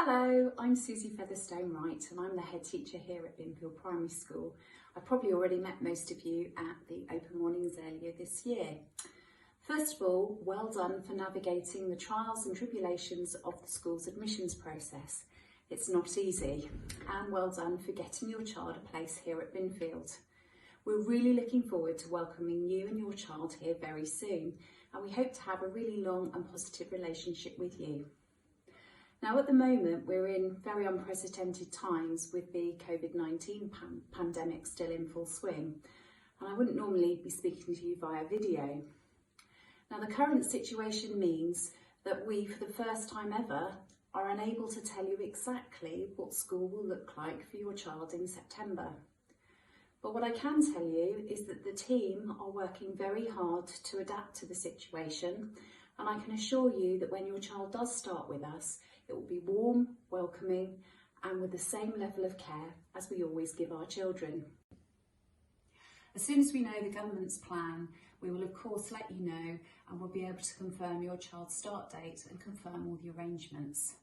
Hello, I'm Susie Featherstone Wright and I'm the head teacher here at Binfield Primary School. I probably already met most of you at the open mornings earlier this year. First of all, well done for navigating the trials and tribulations of the school's admissions process. It's not easy, and well done for getting your child a place here at Binfield. We're really looking forward to welcoming you and your child here very soon, and we hope to have a really long and positive relationship with you. Now, at the moment, we're in very unprecedented times with the COVID-19 pandemic still in full swing, and I wouldn't normally be speaking to you via video. Now, the current situation means that we, for the first time ever, are unable to tell you exactly what school will look like for your child in September. But what I can tell you is that the team are working very hard to adapt to the situation, and I can assure you that when your child does start with us, it will be warm, welcoming, and with the same level of care as we always give our children. As soon as we know the government's plan, we will of course let you know, and we'll be able to confirm your child's start date and confirm all the arrangements.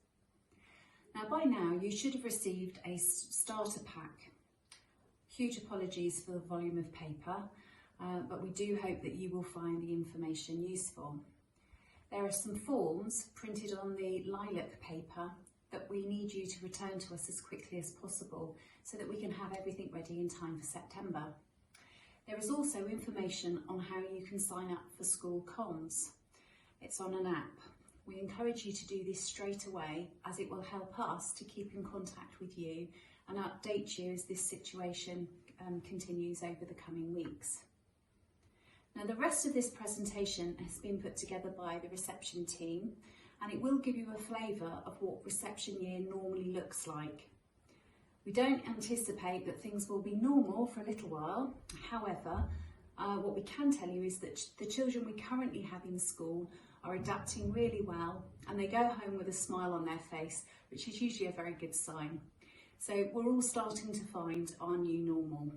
Now, by now you should have received a starter pack. Huge apologies for the volume of paper, but we do hope that you will find the information useful. There are some forms printed on the lilac paper that we need you to return to us as quickly as possible so that we can have everything ready in time for September. There is also information on how you can sign up for school comms. It's on an app. We encourage you to do this straight away, as it will help us to keep in contact with you and update you as this situation continues over the coming weeks. Now, the rest of this presentation has been put together by the reception team, and it will give you a flavour of what reception year normally looks like. We don't anticipate that things will be normal for a little while. However, what we can tell you is that the children we currently have in school are adapting really well, and they go home with a smile on their face, which is usually a very good sign. So we're all starting to find our new normal.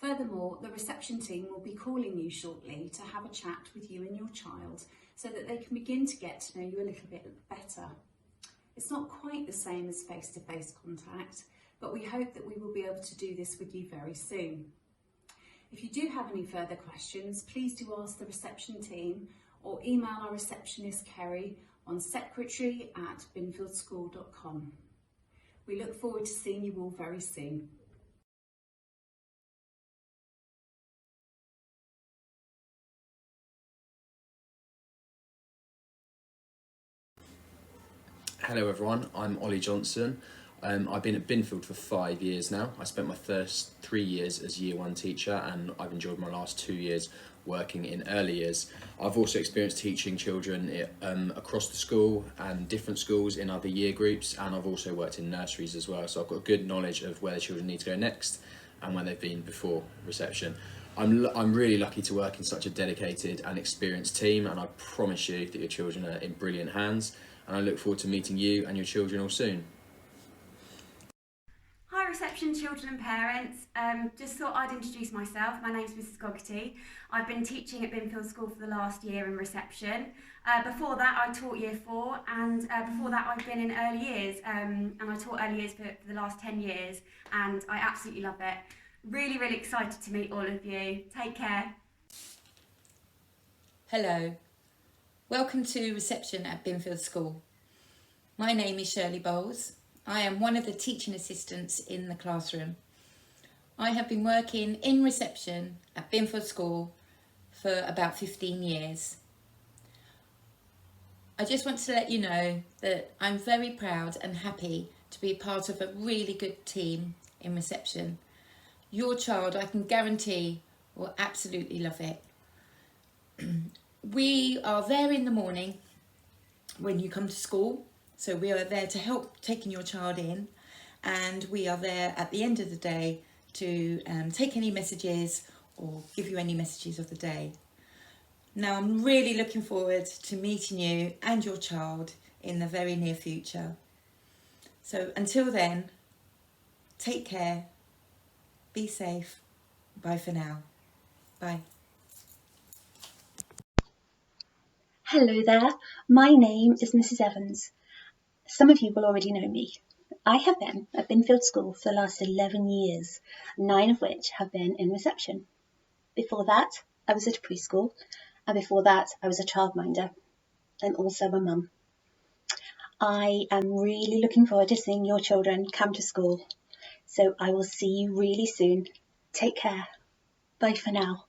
Furthermore, the reception team will be calling you shortly to have a chat with you and your child so that they can begin to get to know you a little bit better. It's not quite the same as face-to-face contact, but we hope that we will be able to do this with you very soon. If you do have any further questions, please do ask the reception team or email our receptionist Kerry on secretary@binfieldschool.com. We look forward to seeing you all very soon. Hello everyone, I'm Ollie Johnson. I've been at Binfield for 5 years now. I spent my first 3 years as Year 1 teacher, and I've enjoyed my last 2 years working in early years. I've also experienced teaching children across the school and different schools in other year groups, and I've also worked in nurseries as well, so I've got a good knowledge of where the children need to go next and where they've been before reception. I'm really lucky to work in such a dedicated and experienced team, and I promise you that your children are in brilliant hands, and I look forward to meeting you and your children all soon. Hi reception children and parents, just thought I'd introduce myself. My name's Mrs Gogarty. I've been teaching at Binfield School for the last year in reception. Before that I taught Year 4, and before that I've been in early years, and I taught early years for the last 10 years, and I absolutely love it. Really excited to meet all of you. Take care. Hello, welcome to reception at Binfield School. My name is Shirley Bowles. I am one of the teaching assistants in the classroom. I have been working in reception at Binfield School for about 15 years. I just want to let you know that I'm very proud and happy to be part of a really good team in reception. Your child, I can guarantee, will absolutely love it. We are there in the morning when you come to school, so we are there to help taking your child in, and we are there at the end of the day to take any messages or give you any messages of the day. Now, I'm really looking forward to meeting you and your child in the very near future. So until then, take care, be safe, bye for now, bye. Hello there, my name is Mrs Evans. Some of you will already know me. I have been at Binfield School for the last 11 years, 9 of which have been in reception. Before that, I was at a preschool, and before that, I was a childminder, and also a mum. I am really looking forward to seeing your children come to school, so I will see you really soon. Take care. Bye for now.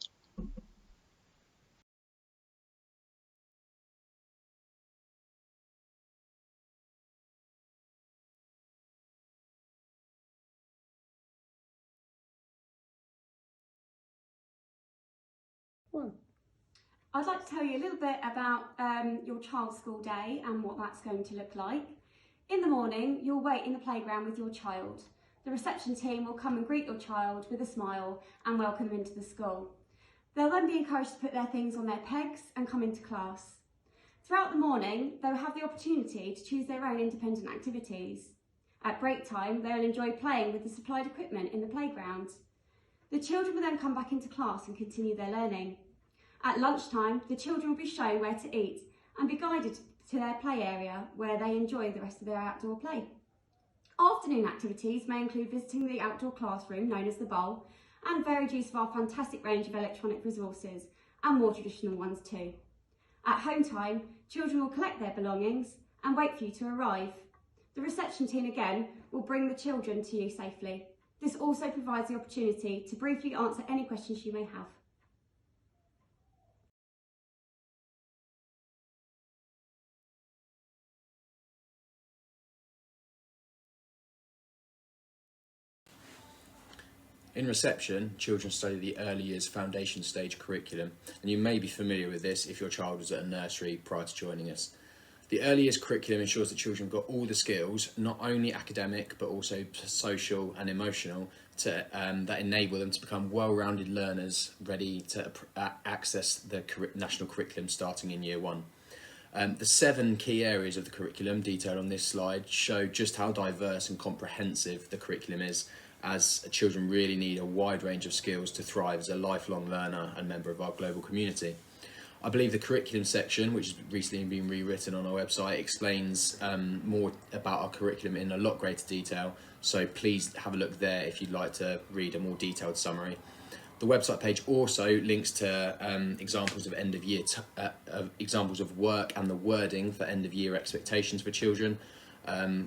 I'd like to tell you a little bit about your child's school day and what that's going to look like. In the morning, you'll wait in the playground with your child. The reception team will come and greet your child with a smile and welcome them into the school. They'll then be encouraged to put their things on their pegs and come into class. Throughout the morning, they'll have the opportunity to choose their own independent activities. At break time, they'll enjoy playing with the supplied equipment in the playground. The children will then come back into class and continue their learning. At lunchtime, the children will be shown where to eat and be guided to their play area where they enjoy the rest of their outdoor play. Afternoon activities may include visiting the outdoor classroom, known as the bowl, and varied use of our fantastic range of electronic resources, and more traditional ones too. At home time, children will collect their belongings and wait for you to arrive. The reception team again will bring the children to you safely. This also provides the opportunity to briefly answer any questions you may have. In reception, children study the early years foundation stage curriculum, and you may be familiar with this if your child was at a nursery prior to joining us. The early years curriculum ensures that children have got all the skills, not only academic but also social and emotional, that enable them to become well-rounded learners ready to access the national curriculum starting in year 1. The 7 key areas of the curriculum detailed on this slide show just how diverse and comprehensive the curriculum is, as children really need a wide range of skills to thrive as a lifelong learner and member of our global community. I believe the curriculum section, which has recently been rewritten on our website, explains more about our curriculum in a lot greater detail, so please have a look there if you'd like to read a more detailed summary. The website page also links to examples of end of year, examples of work and the wording for end of year expectations for children,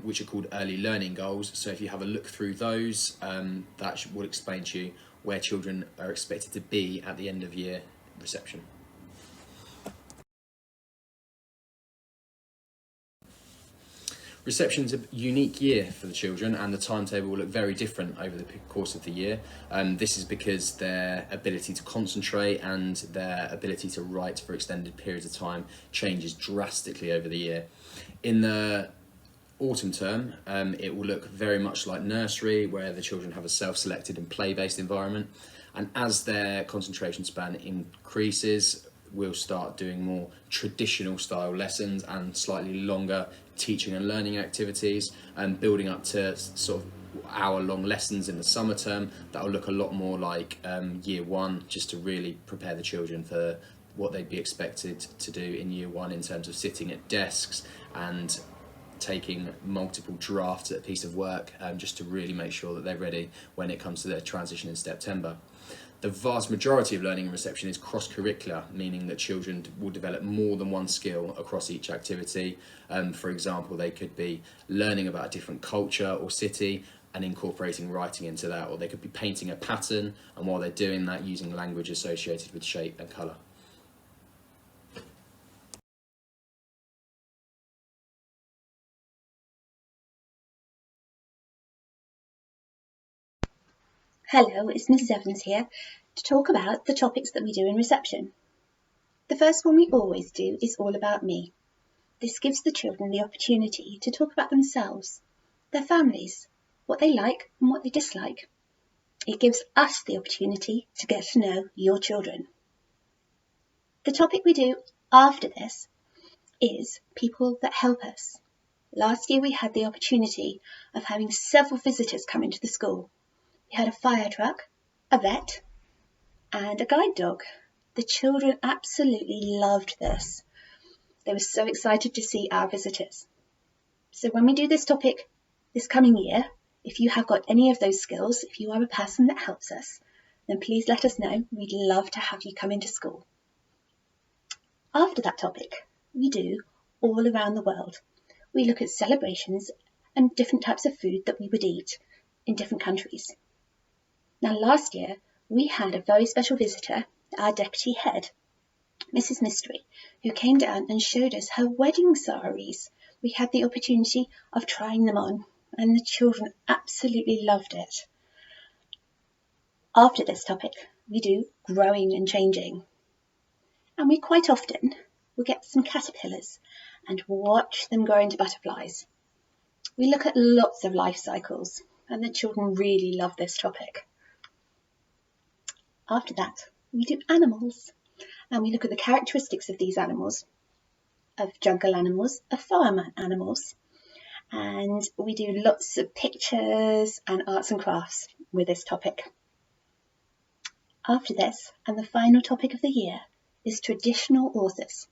which are called early learning goals. So if you have a look through those, that will explain to you where children are expected to be at the end of year reception. Reception is a unique year for the children, and the timetable will look very different over the course of the year. This is because their ability to concentrate and their ability to write for extended periods of time changes drastically over the year. In the autumn term, it will look very much like nursery, where the children have a self-selected and play-based environment, and as their concentration span increases, we'll start doing more traditional style lessons and slightly longer teaching and learning activities, and building up to sort of hour-long lessons in the summer term that will look a lot more like year 1, just to really prepare the children for what they'd be expected to do in year 1 in terms of sitting at desks and taking multiple drafts at a piece of work, just to really make sure that they're ready when it comes to their transition in September. The vast majority of learning and reception is cross-curricular, meaning that children will develop more than one skill across each activity. For example, they could be learning about a different culture or city and incorporating writing into that, or they could be painting a pattern, and while they're doing that, using language associated with shape and colour. Hello, it's Mrs. Evans here to talk about the topics that we do in reception. The first one we always do is all about me. This gives the children the opportunity to talk about themselves, their families, what they like and what they dislike. It gives us the opportunity to get to know your children. The topic we do after this is people that help us. Last year we had the opportunity of having several visitors come into the school. We had a fire truck, a vet, and a guide dog. The children absolutely loved this. They were so excited to see our visitors. So when we do this topic this coming year, if you have got any of those skills, if you are a person that helps us, then please let us know. We'd love to have you come into school. After that topic, we do all around the world. We look at celebrations and different types of food that we would eat in different countries. Now, last year, we had a very special visitor, our deputy head, Mrs. Mystery, who came down and showed us her wedding saris. We had the opportunity of trying them on, and the children absolutely loved it. After this topic, we do growing and changing. And we quite often will get some caterpillars and watch them grow into butterflies. We look at lots of life cycles, and the children really love this topic. After that, we do animals, and we look at the characteristics of these animals, of jungle animals, of farm animals, and we do lots of pictures and arts and crafts with this topic. After this, and the final topic of the year, is traditional authors.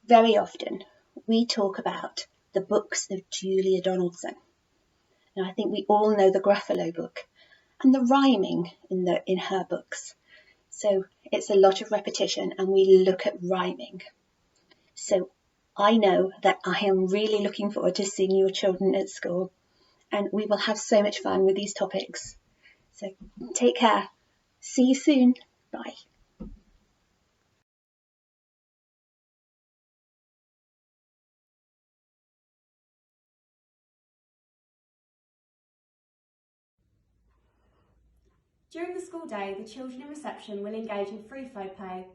Very often, we talk about the books of Julia Donaldson. Now, I think we all know the Gruffalo book and the rhyming in her books. So it's a lot of repetition, and we look at rhyming. So I know that I am really looking forward to seeing your children at school, and we will have so much fun with these topics. So take care. See you soon. Bye. During the school day, the children in reception will engage in free flow play.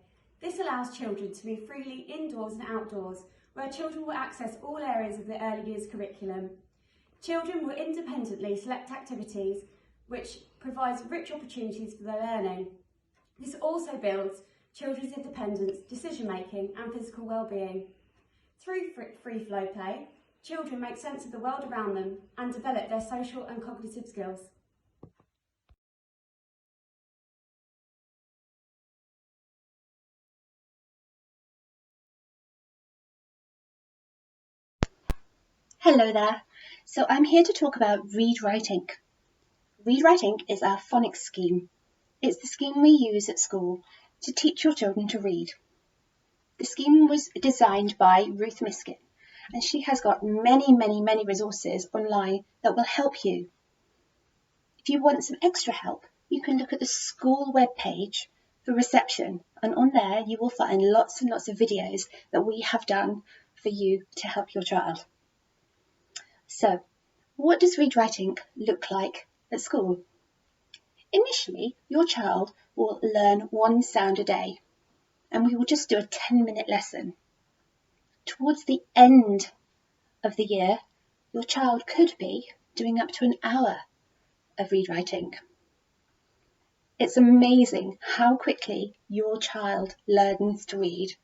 This allows children to move freely indoors and outdoors, where children will access all areas of the early years curriculum. Children will independently select activities which provides rich opportunities for their learning. This also builds children's independence, decision making and physical well-being. Through free flow play, children make sense of the world around them and develop their social and cognitive skills. Hello there. So I'm here to talk about Read Write Inc. Read Write Inc. is our phonics scheme. It's the scheme we use at school to teach your children to read. The scheme was designed by Ruth Miskin, and she has got many resources online that will help you. If you want some extra help, you can look at the school webpage for reception, and on there you will find lots and lots of videos that we have done for you to help your child. So, what does Read Write Inc. look like at school? Initially, your child will learn one sound a day, and we will just do a 10-minute lesson. Towards the end of the year, your child could be doing up to an hour of Read Write Inc. It's amazing how quickly your child learns to read.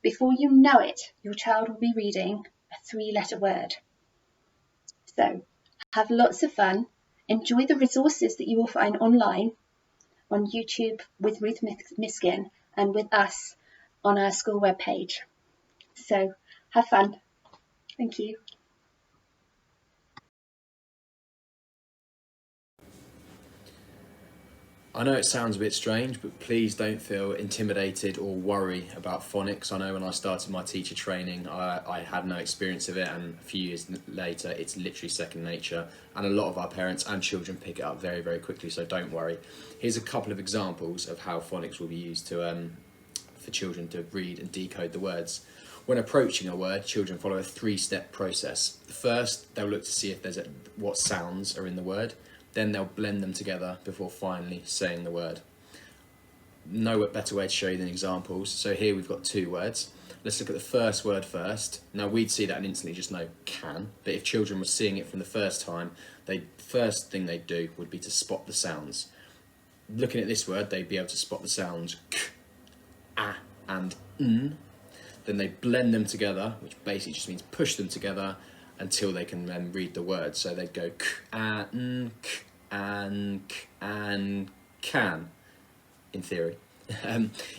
Before you know it, your child will be reading a 3-letter word. So, have lots of fun, enjoy the resources that you will find online on YouTube with Ruth Miskin and with us on our school webpage. So, have fun. Thank you. I know it sounds a bit strange, but please don't feel intimidated or worry about phonics. I know when I started my teacher training, I had no experience of it, and a few years later, it's literally second nature. And a lot of our parents and children pick it up very quickly, so don't worry. Here's a couple of examples of how phonics will be used to for children to read and decode the words. When approaching a word, children follow a 3-step process. First, they'll look to see if there's what sounds are in the word. Then they'll blend them together before finally saying the word. No better way to show you than examples. So here we've got 2 words. Let's look at the first word first. Now we'd see that and instantly just know can, but if children were seeing it from the first time, first thing they'd do would be to spot the sounds. Looking at this word, they'd be able to spot the sounds k, a, and n. Then they blend them together, which basically just means push them together until they can then read the word. So they'd go k, a, n, k, and can, in theory.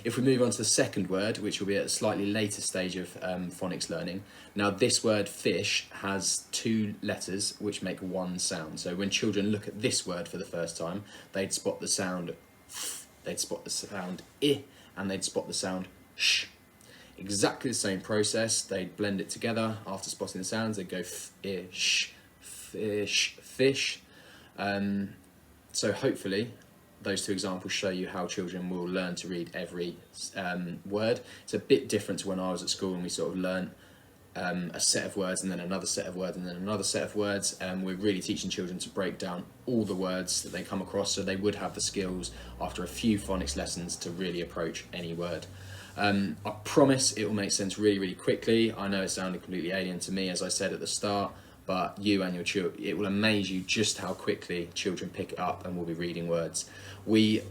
If we move on to the second word, which will be at a slightly later stage of phonics learning. Now this word fish has 2 letters which make one sound. So when children look at this word for the first time, they'd spot the sound f, they'd spot the sound I, and they'd spot the sound sh. Exactly the same process, they'd blend it together. After spotting the sounds, they'd go fish, fish, fish. So hopefully those 2 examples show you how children will learn to read every word. It's a bit different to when I was at school and we sort of learnt a set of words and then another set of words and then another set of words. We're really teaching children to break down all the words that they come across, so they would have the skills after a few phonics lessons to really approach any word. I promise it will make sense really, really quickly. I know it sounded completely alien to me, as I said at the start, but you and your children, it will amaze you just how quickly children pick it up and will be reading words. We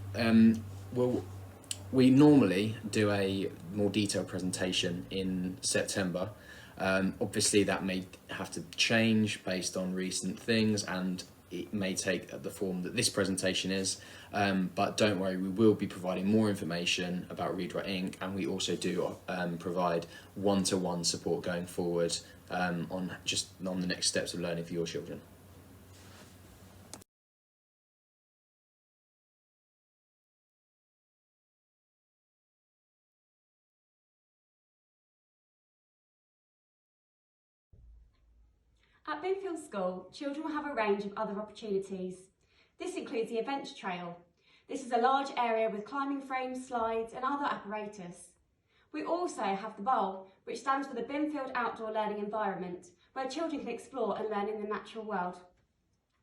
normally do a more detailed presentation in September. Obviously that may have to change based on recent things, and it may take the form that this presentation is, but don't worry, we will be providing more information about Read Write Inc, and we also do provide one-to-one support going forward on the next steps of learning for your children. At Binfield School, children will have a range of other opportunities. This includes the Adventure Trail. This is a large area with climbing frames, slides and other apparatus. We also have the Bowl, which stands for the Binfield Outdoor Learning Environment, where children can explore and learn in the natural world.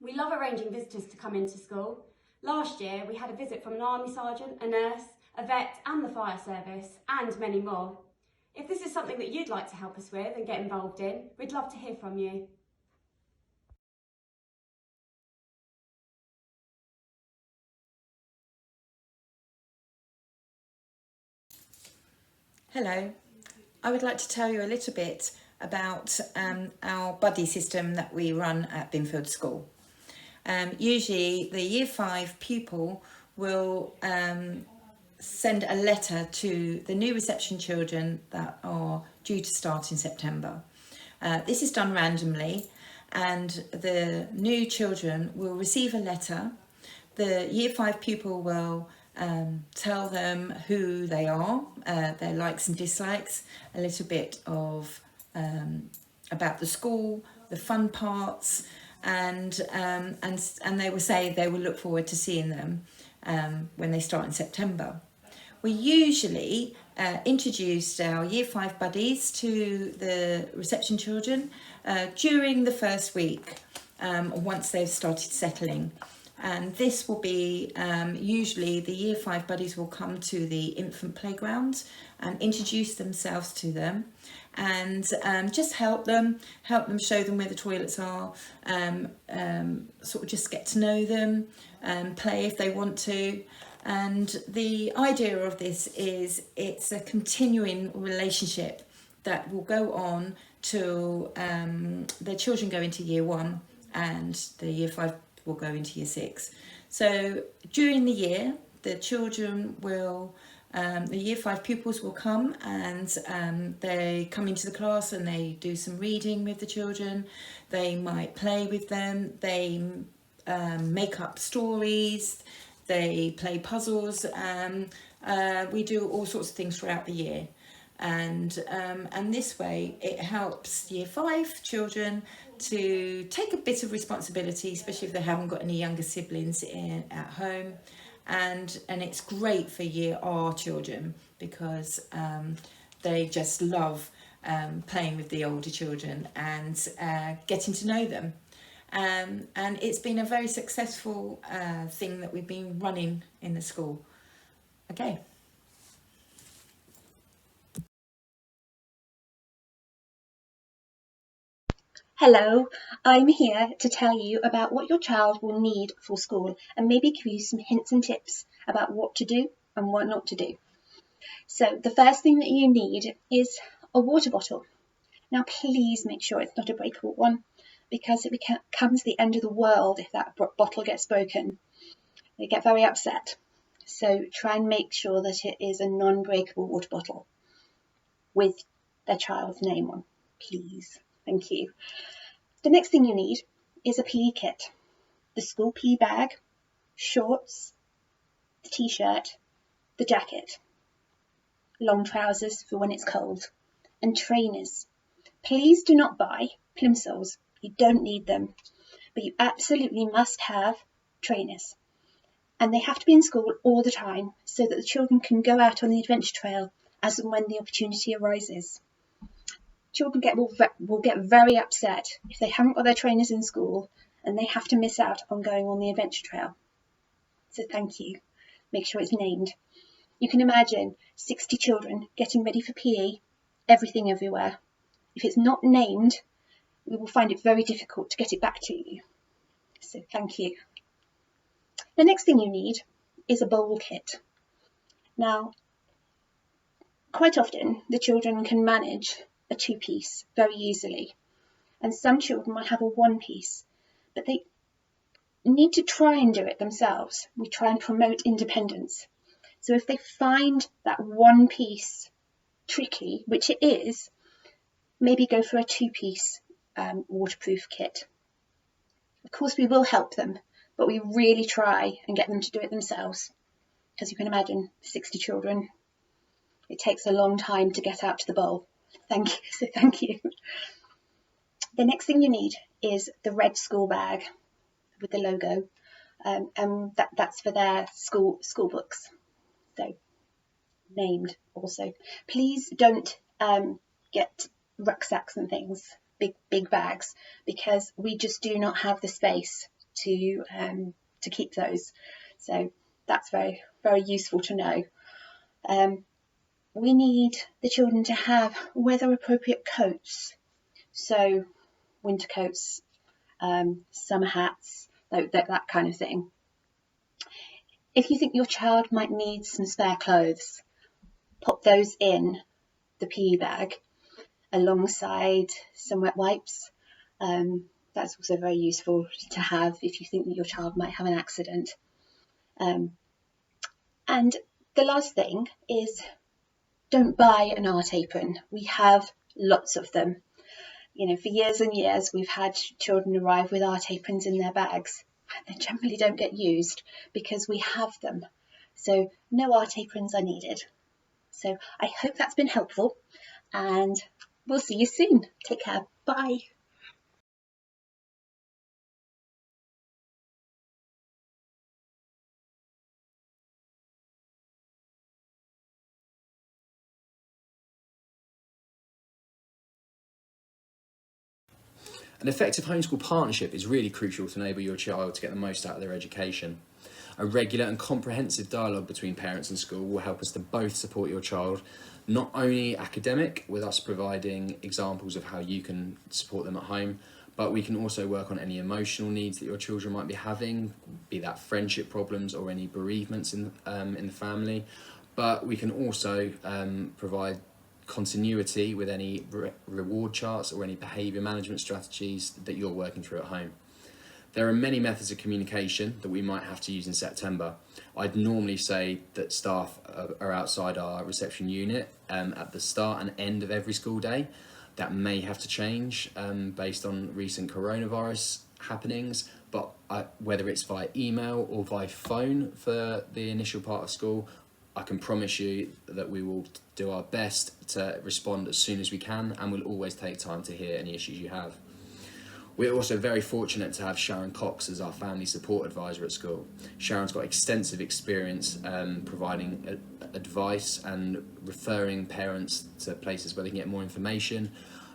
We love arranging visitors to come into school. Last year we had a visit from an army sergeant, a nurse, a vet and the fire service, and many more. If this is something that you'd like to help us with and get involved in, we'd love to hear from you. Hello, I would like to tell you a little bit about our buddy system that we run at Binfield School. Usually the Year 5 pupil will send a letter to the new reception children that are due to start in September. This is done randomly, and the new children will receive a letter. The Year 5 pupil will tell them who they are, their likes and dislikes, a little bit of about the school, the fun parts, and they will say they will look forward to seeing them when they start in September. We usually introduced our Year 5 buddies to the reception children during the first week, once they've started settling. And this will be usually the Year 5 buddies will come to the infant playground and introduce themselves to them, and just help them show them where the toilets are, sort of just get to know them, play if they want to. And the idea of this is it's a continuing relationship that will go on till the children go into Year 1 and the Year 5 will go into Year 6. So during the year, the children will, the Year 5 pupils will come, and they come into the class and they do some reading with the children. They might play with them, they make up stories, they play puzzles. We do all sorts of things throughout the year. And this way it helps Year 5 children to take a bit of responsibility, especially if they haven't got any younger siblings at home, and it's great for Year R children because they just love playing with the older children and getting to know them, and it's been a very successful thing that we've been running in the school. Okay. Hello, I'm here to tell you about what your child will need for school and maybe give you some hints and tips about what to do and what not to do. So the first thing that you need is a water bottle. Now please make sure it's not a breakable one, because it becomes the end of the world if that bottle gets broken. They get very upset. So try and make sure that it is a non-breakable water bottle with their child's name on, please. Thank you. The next thing you need is a PE kit. The school PE bag, shorts, the t-shirt, the jacket, long trousers for when it's cold, and trainers. Please do not buy plimsolls. You don't need them, but you absolutely must have trainers. And they have to be in school all the time so that the children can go out on the adventure trail as and when the opportunity arises. Children will get very upset if they haven't got their trainers in school and they have to miss out on going on the adventure trail. So thank you. Make sure it's named. You can imagine 60 children getting ready for PE, everything everywhere. If it's not named, we will find it very difficult to get it back to you. So thank you. The next thing you need is a bowl kit. Now, quite often the children can manage a two-piece very easily, and some children might have a one-piece, but they need to try and do it themselves. We try and promote independence. So if they find that one piece tricky, which it is, maybe go for a two-piece waterproof kit. Of course, we will help them, but we really try and get them to do it themselves. As you can imagine, 60 children, it takes a long time to get out to the bowl. Thank you. So thank you. The next thing you need is the red school bag with the logo, and that's for their school books. So named also. Please don't get rucksacks and things, big bags, because we just do not have the space to keep those. So that's very, very useful to know. We need the children to have weather appropriate coats, so winter coats, summer hats, that kind of thing. If you think your child might need some spare clothes, pop those in the PE bag alongside some wet wipes. That's also very useful to have if you think that your child might have an accident. And the last thing is, don't buy an art apron. We have lots of them. You know, for years and years, we've had children arrive with art aprons in their bags. They generally don't get used because we have them. So no art aprons are needed. So I hope that's been helpful, and we'll see you soon. Take care. Bye. An effective homeschool partnership is really crucial to enable your child to get the most out of their education. A regular and comprehensive dialogue between parents and school will help us to both support your child, not only academic, with us providing examples of how you can support them at home, but we can also work on any emotional needs that your children might be having, be that friendship problems or any bereavements in the family. But we can also provide continuity with any reward charts or any behaviour management strategies that you're working through at home. There are many methods of communication that we might have to use in September. I'd normally say that staff are outside our reception unit at the start and end of every school day. That may have to change based on recent coronavirus happenings, but whether it's via email or via phone for the initial part of school, I can promise you that we will do our best to respond as soon as we can, and we'll always take time to hear any issues you have. We're also very fortunate to have Sharon Cox as our family support advisor at school. Sharon's got extensive experience providing advice and referring parents to places where they can get more information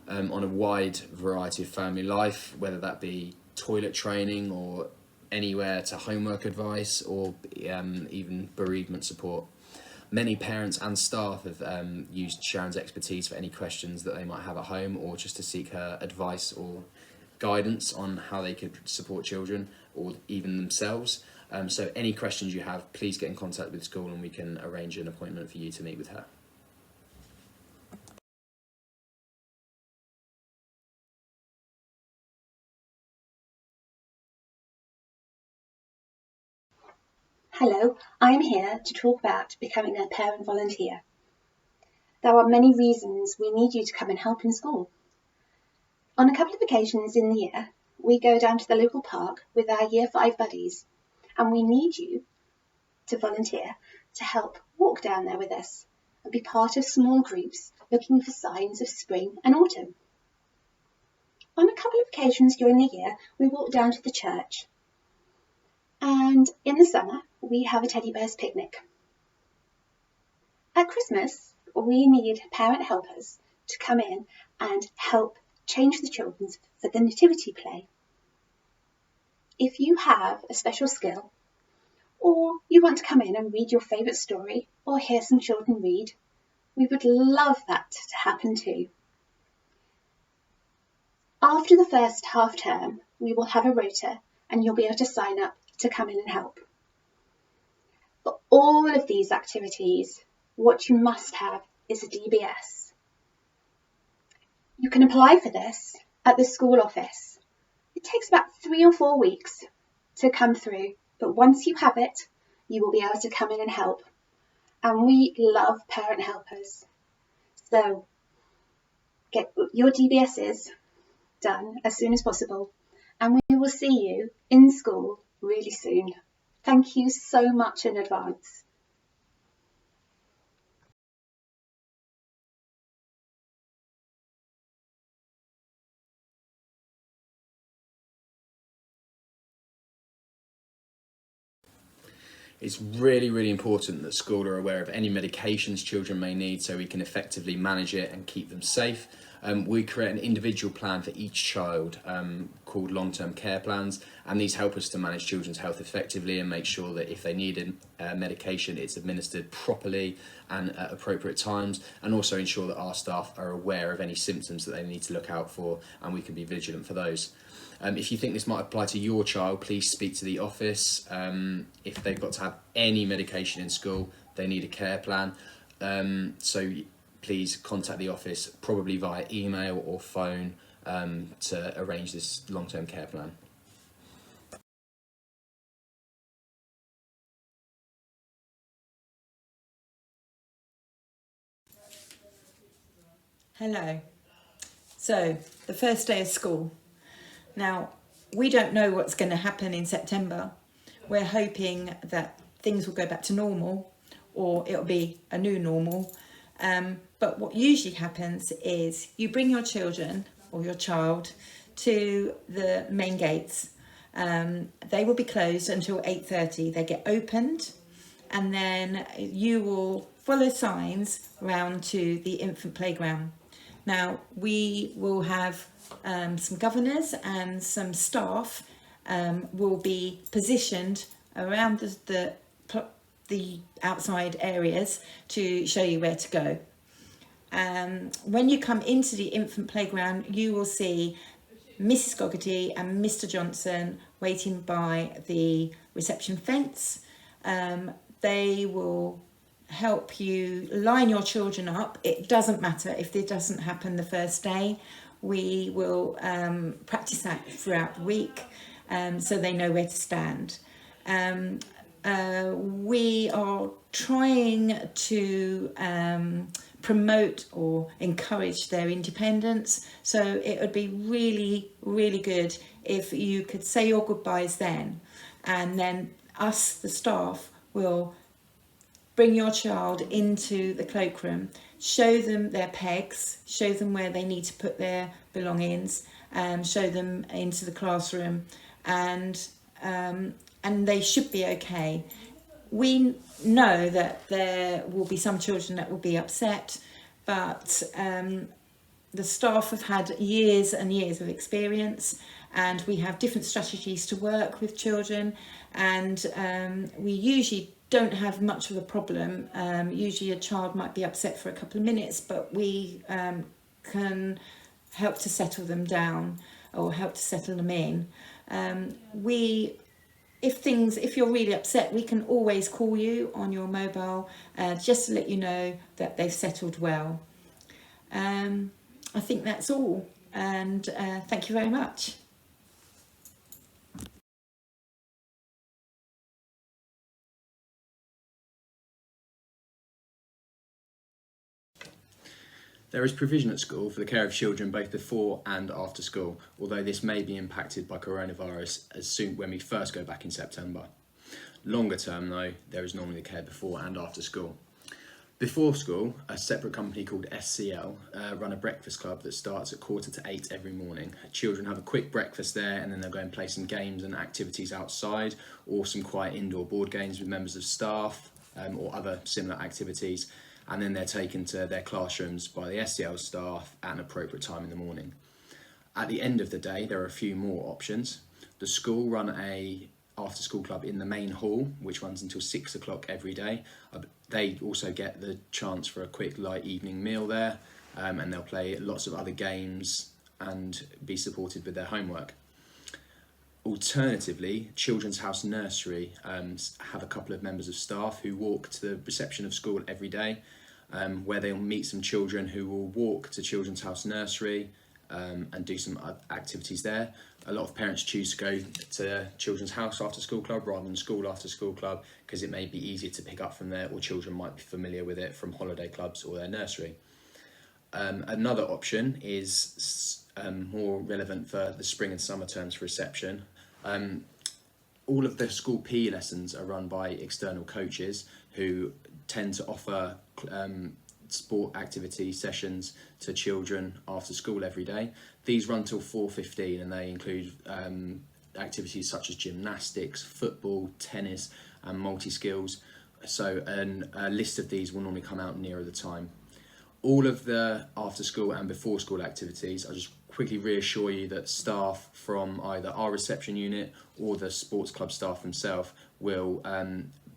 on a wide variety of family life, whether that be toilet training or anywhere to homework advice or even bereavement support. Many parents and staff have used Sharon's expertise for any questions that they might have at home, or just to seek her advice or guidance on how they could support children or even themselves. So any questions you have, please get in contact with school and we can arrange an appointment for you to meet with her. Hello, I am here to talk about becoming a parent volunteer. There are many reasons we need you to come and help in school. On a couple of occasions in the year, we go down to the local park with our Year 5 buddies, and we need you to volunteer to help walk down there with us and be part of small groups looking for signs of spring and autumn. On a couple of occasions during the year, we walk down to the church. And in the summer, we have a teddy bear's picnic. At Christmas, we need parent helpers to come in and help change the children for the nativity play. If you have a special skill, or you want to come in and read your favourite story or hear some children read, we would love that to happen too. After the first half term, we will have a rota and you'll be able to sign up to come in and help. For all of these activities, what you must have is a DBS. You can apply for this at the school office. It takes about 3 or 4 weeks to come through, but once you have it, you will be able to come in and help. And we love parent helpers. So get your DBSs done as soon as possible, and we will see you in school really soon. Thank you so much in advance. It's really, really important that school are aware of any medications children may need so we can effectively manage it and keep them safe. We create an individual plan for each child called long-term care plans, and these help us to manage children's health effectively and make sure that if they need a medication, it's administered properly and at appropriate times, and also ensure that our staff are aware of any symptoms that they need to look out for, and we can be vigilant for those. If you think this might apply to your child, please speak to the office. If they've got to have any medication in school, they need a care plan. So please contact the office, probably via email or phone, to arrange this long-term care plan. Hello. So, the first day of school. Now, we don't know what's going to happen in September. We're hoping that things will go back to normal, or it'll be a new normal. But what usually happens is you bring your children or your child to the main gates. They will be closed until 8:30. They get opened, and then you will follow signs round to the infant playground. Now, we will have some governors and some staff will be positioned around the outside areas to show you where to go. When you come into the infant playground, you will see Mrs. Gogarty and Mr. Johnson waiting by the reception fence. They will help you line your children up. It doesn't matter if it doesn't happen the first day. We will practice that throughout the week so they know where to stand. We are trying to promote or encourage their independence, so it would be really, really good if you could say your goodbyes then, and then us, the staff, will bring your child into the cloakroom, show them their pegs, show them where they need to put their belongings, show them into the classroom, and they should be okay. We know that there will be some children that will be upset, but the staff have had years and years of experience, and we have different strategies to work with children, and we usually don't have much of a problem. Usually a child might be upset for a couple of minutes, but we can help to settle them down or help to settle them in. If you're really upset, we can always call you on your mobile just to let you know that they've settled well. I think that's all, and thank you very much. There is provision at school for the care of children both before and after school, although this may be impacted by coronavirus as soon when we first go back in September. Longer term though, there is normally care before and after school. Before school, a separate company called SCL run a breakfast club that starts at 7:45 every morning. Children have a quick breakfast there and then they'll go and play some games and activities outside, or some quiet indoor board games with members of staff or other similar activities, and then they're taken to their classrooms by the SCL staff at an appropriate time in the morning. At the end of the day, there are a few more options. The school run a after school club in the main hall, which runs until 6 o'clock every day. They also get the chance for a quick light evening meal there, and they'll play lots of other games and be supported with their homework. Alternatively, Children's House Nursery have a couple of members of staff who walk to the reception of school every day, where they'll meet some children who will walk to Children's House Nursery and do some activities there. A lot of parents choose to go to Children's House After School Club rather than School After School Club because it may be easier to pick up from there, or children might be familiar with it from holiday clubs or their nursery. Another option is more relevant for the spring and summer terms for reception. All of the school PE lessons are run by external coaches who tend to offer sport activity sessions to children after school every day. These run till 4:15 and they include activities such as gymnastics, football, tennis and multi-skills. So a list of these will normally come out nearer the time. All of the after school and before school activities, I'll just quickly reassure you that staff from either our reception unit or the sports club staff themselves will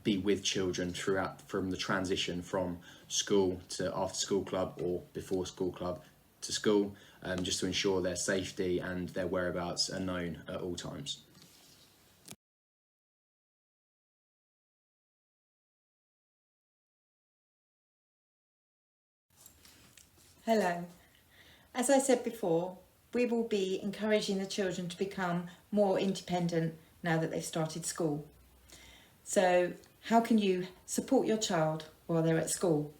be with children throughout from the transition from school to after school club or before school club to school, just to ensure their safety and their whereabouts are known at all times. Hello. As I said before, we will be encouraging the children to become more independent now that they've started school. So how can you support your child while they're at school?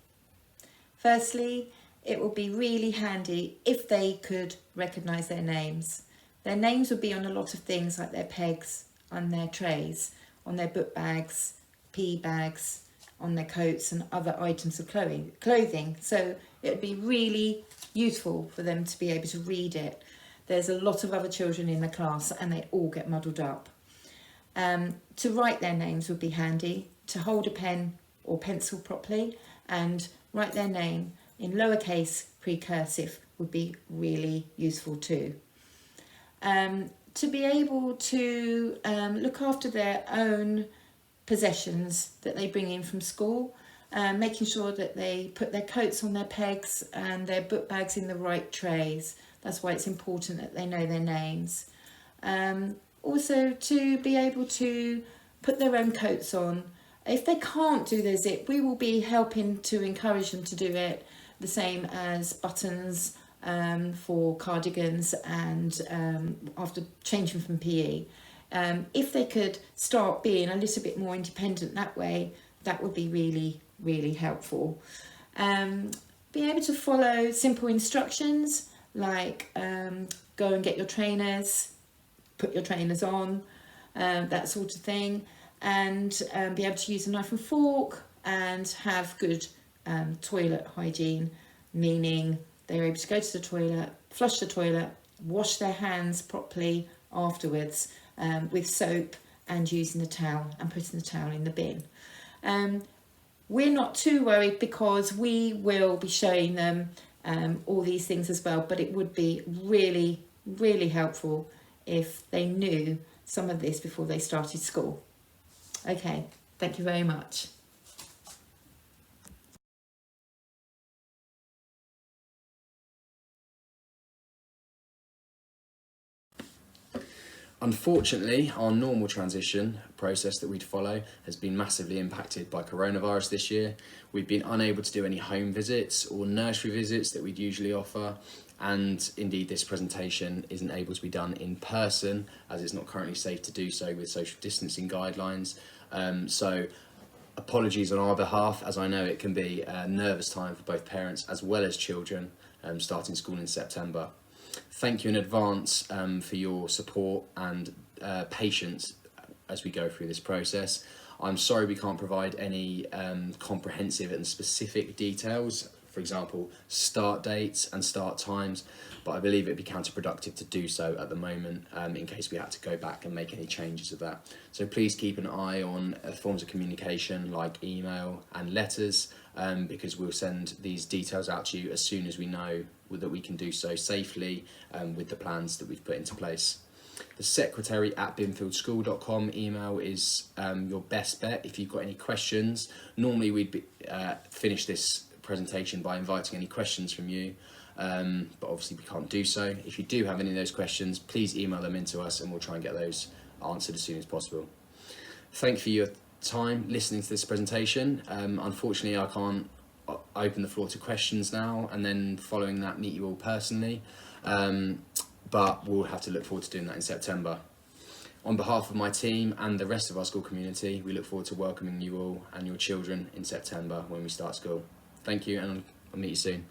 Firstly, it will be really handy if they could recognise their names. Their names would be on a lot of things like their pegs, on their trays, on their book bags, PE bags, on their coats and other items of clothing. So it would be really useful for them to be able to read it. There's a lot of other children in the class and they all get muddled up. To write their names would be handy, to hold a pen or pencil properly and write their name in lowercase precursive would be really useful too. To be able to look after their own possessions that they bring in from school, making sure that they put their coats on their pegs and their book bags in the right trays. That's why it's important that they know their names. Also to be able to put their own coats on. If they can't do their zip, we will be helping to encourage them to do it, the same as buttons for cardigans and after changing from PE. If they could start being a little bit more independent that way, that would be really, really helpful. Be able to follow simple instructions like go and get your trainers, put your trainers on, that sort of thing, and be able to use a knife and fork and have good toilet hygiene, meaning they're able to go to the toilet, flush the toilet, wash their hands properly afterwards with soap and using the towel and putting the towel in the bin. We're not too worried because we will be showing them all these things as well, but it would be really, really helpful if they knew some of this before they started school. Okay, thank you very much. Unfortunately, our normal transition process that we'd follow has been massively impacted by coronavirus this year. We've been unable to do any home visits or nursery visits that we'd usually offer, and indeed this presentation isn't able to be done in person as it's not currently safe to do so with social distancing guidelines. So apologies on our behalf, as I know it can be a nervous time for both parents as well as children starting school in September. Thank you in advance for your support and patience as we go through this process. I'm sorry we can't provide any comprehensive and specific details, for example, start dates and start times, but I believe it'd be counterproductive to do so at the moment in case we had to go back and make any changes of that. So please keep an eye on forms of communication like email and letters, because we'll send these details out to you as soon as we know that we can do so safely with the plans that we've put into place. The secretary@binfieldschool.com email is your best bet if you've got any questions. Normally we'd finish this presentation by inviting any questions from you, but obviously we can't do so. If you do have any of those questions, please email them into us and we'll try and get those answered as soon as possible. Thank you for your time listening to this presentation. Unfortunately, I can't open the floor to questions now and then following that meet you all personally, but we'll have to look forward to doing that in September. On behalf of my team and the rest of our school community, we look forward to welcoming you all and your children in September when we start school. Thank you, and I'll meet you soon.